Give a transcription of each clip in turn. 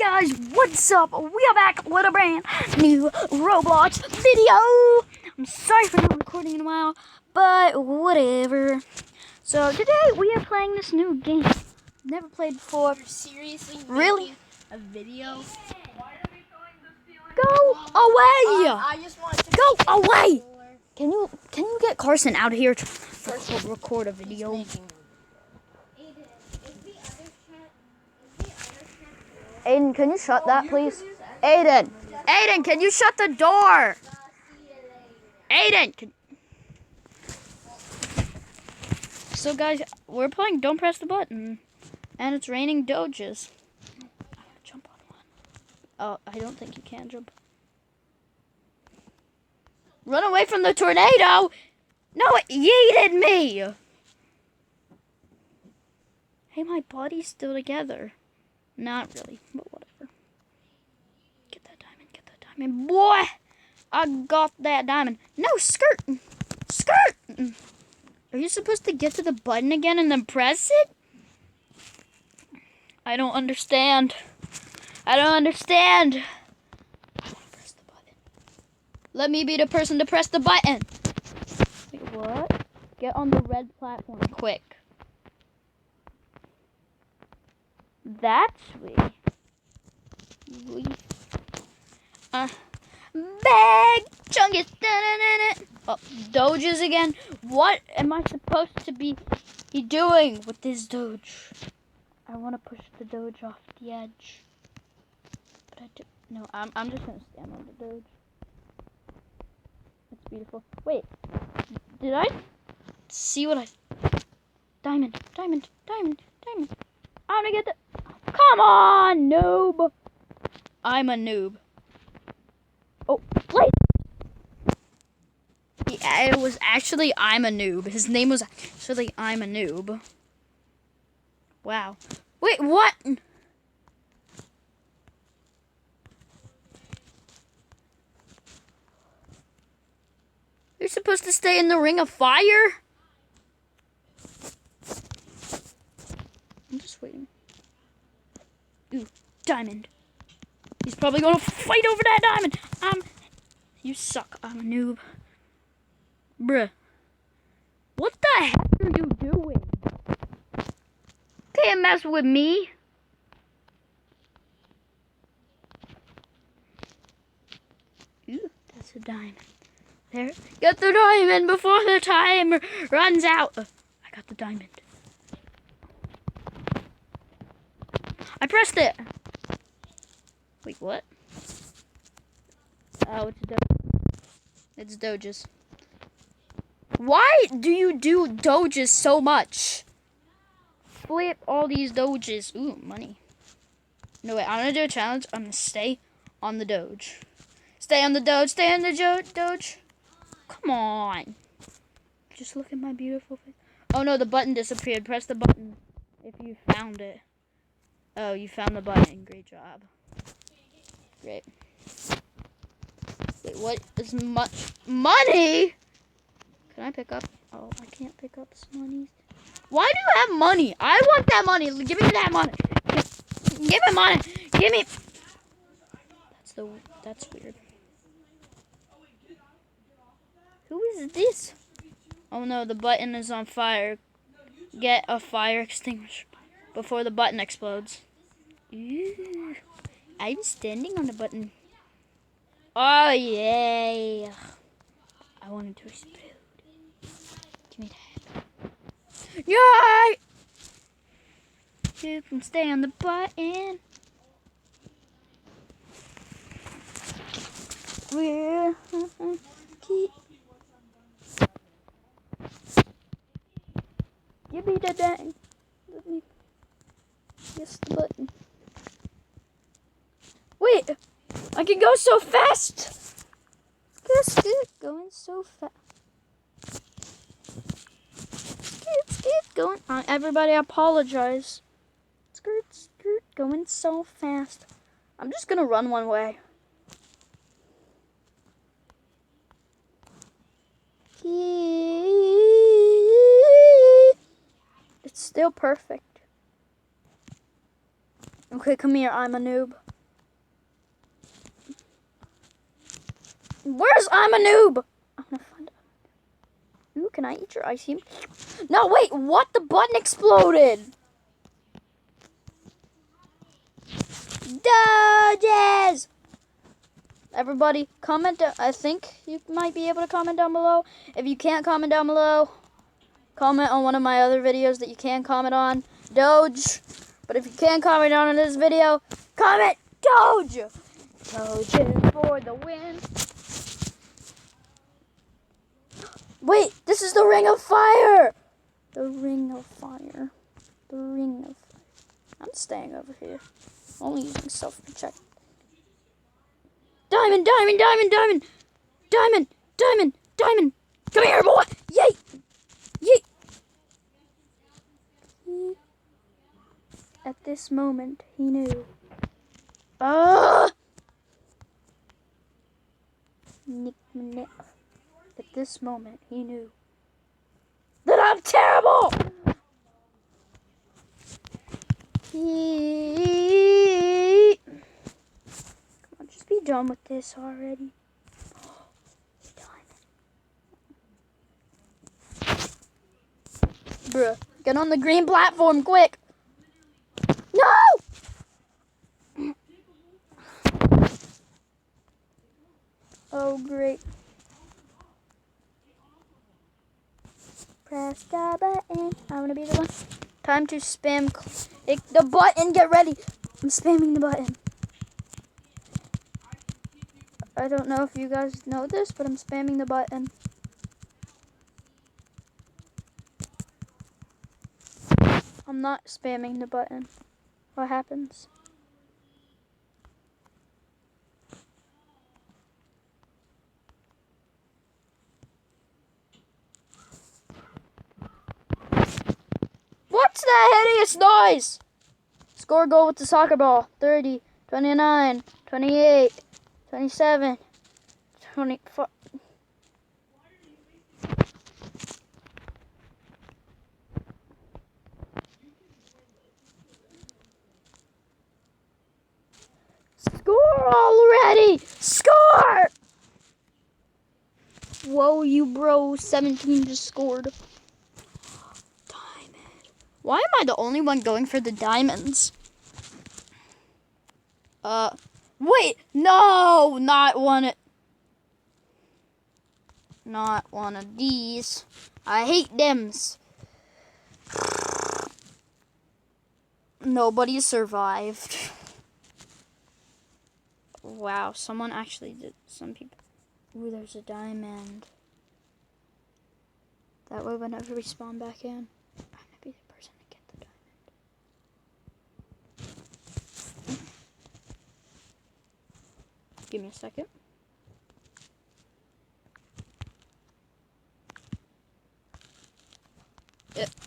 guys, what's up? We are back with a brand new Roblox video. I'm sorry for not recording in a while, but whatever. So today we are playing this new game. Never played before. You're seriously Really? making a video? Go away! I just want to Go away! Can you get Carson out of here to record a video? Aiden, can you shut that, please? Aiden! Aiden, can you shut the door? Aiden! So, guys, we're playing Don't Press the Button. And it's raining Doges. I'm gonna jump on one. Oh, I don't think you can jump. Run away from the tornado! No, it yeeted me! Hey, my body's still together. Not really, but whatever. Get that diamond, boy! I got that diamond. No, skirt! Skirt! Are you supposed to get to the button again and then press it? I don't understand. I don't understand. I want to press the button. Let me be the person to press the button. Wait, what? Get on the red platform quick. That's sweet. Bag chungus. Oh, Doges again. What am I supposed to be doing with this Doge? I want to push the Doge off the edge. But I do. No, I'm just gonna stand on the Doge. It's beautiful. Wait, did I see what I? Diamond. I'm gonna get the. Come on, noob. I'm a noob. Oh, wait. Yeah, it was actually I'm a noob. His name was actually I'm a noob. Wow. Wait, what? You're supposed to stay in the ring of fire? I'm just waiting. Ooh, diamond. He's probably gonna fight over that diamond. You suck. I'm a noob. Bruh. What the heck are you doing? Can't mess with me. Ooh, that's a diamond. There. Get the diamond before the timer runs out. I got the diamond. I pressed it. Wait, what? Oh, it's Doges. It's Doges. Why do you do Doges so much? Flip all these Doges. Ooh, money. No, wait, I'm gonna do a challenge. I'm gonna stay on the Doge. Stay on the Doge. Stay on the Doge. Come on. Just look at my beautiful face. Oh no, the button disappeared. Press the button if you found it. Oh, you found the button. Great job. Great. Wait, what is much money? Can I pick up? Oh, I can't pick up monies. Why do you have money? I want that money. Give me that money. Give me money. Give me. That's weird. Who is this? Oh no, the button is on fire. Get a fire extinguisher before the button explodes. Ooh, I'm standing on the button. Oh yay! I wanted to explode. Give me that. Yay! You can stay on the button. We're keep. Give me the dang. Let me press the button. Wait! I can go so fast! Yes, going so fast. Skirt, going. Everybody, I apologize. Skirt, going so fast. I'm just gonna run one way. It's still perfect. Okay, come here. I'm a noob. Where's I'm a noob? I'm gonna find out. Ooh, can I eat your ice cream? No, wait, what? The button exploded. Dodges! Everybody, comment. I think you might be able to comment down below. If you can't comment down below, comment on one of my other videos that you can comment on. Doge. But if you can't comment on this video, comment Doge! Doge for the win. Wait, this is the Ring of Fire! The Ring of Fire. The Ring of Fire. I'm staying over here. Only using stuff to check. Diamond, diamond, diamond, diamond! Diamond, diamond, diamond! Come here, boy! Yay! Yay! At this moment, he knew. Nick. At this moment, he knew that I'm terrible! Come on, just be done with this already. Bruh, get on the green platform, quick! No! Oh, great. Press the button. I'm gonna be the one. Time to spam the button. Get ready. I'm spamming the button. I don't know if you guys know this, but I'm spamming the button. I'm not spamming the button. What happens? What's that hideous noise? Score a goal with the soccer ball. 30, 29, 28, 27, 24. Score already! Score! Whoa, you bro. 17 just scored. Diamond. Why am I the only one going for the diamonds? Wait. No, not one. Not one of these. I hate thems. Nobody survived. Wow, someone actually did. Some people. Ooh, there's a diamond. That way, whenever we spawn back in, I'm gonna be the person to get the diamond. Give me a second.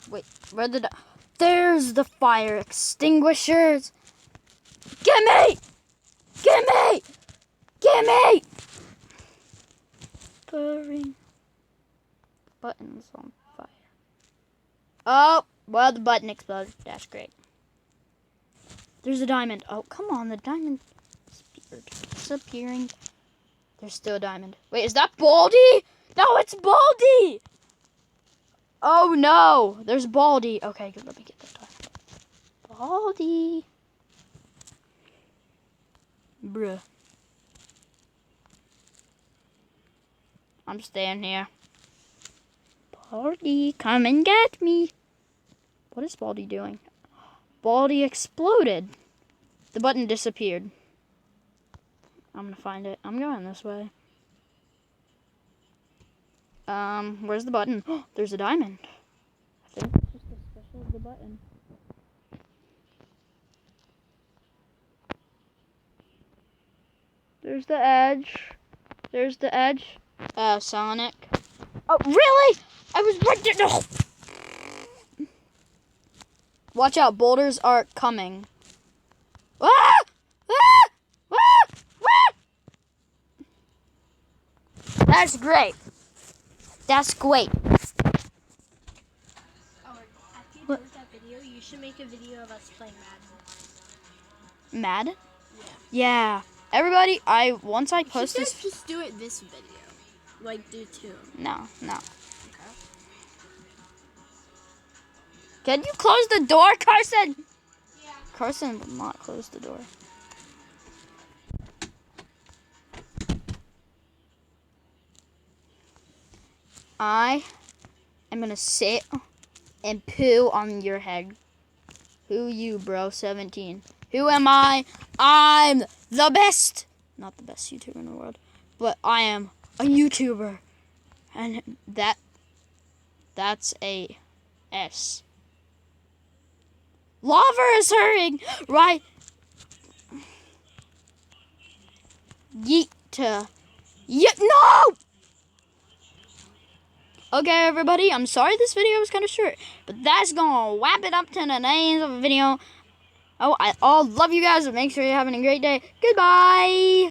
Wait, where did I? There's the fire extinguishers. Get me! Get me! Get me! Burning. Button's on fire. Oh, well, the button exploded. That's great. There's a diamond. Oh, come on, the diamond disappearing. There's still a diamond. Wait, is that Baldi? No, it's Baldi! Oh, no. There's Baldi. Okay, good. Let me get that diamond. Baldi. Bruh. I'm staying here. Baldi, come and get me. What is Baldi doing? Baldi exploded. The button disappeared. I'm gonna find it. I'm going this way. Where's the button? Oh, there's a diamond. I think it's just as special as the button. There's the edge. There's the edge. Sonic. Oh, really? I was right there. No. Watch out, boulders are coming. Ah! Ah! Ah! Ah! That's great. That's great. Oh, after you post that video, you should make a video of us playing Madden. Mad? Yeah. Yeah. Everybody, once I post You this. should just do it this video. Like, do 2. No. Okay. Can you close the door, Carson? Yeah. Carson will not close the door. I am gonna sit and poo on your head. Who you, bro? 17. Who am I? I'm the best. Not the best YouTuber in the world, but I am a YouTuber. And that's a S. Lava is hurting, right? Yeet. No! Okay, everybody, I'm sorry this video was kind of short, but that's gonna wrap it up to the end of the video. Oh, I all love you guys, and make sure you're having a great day. Goodbye!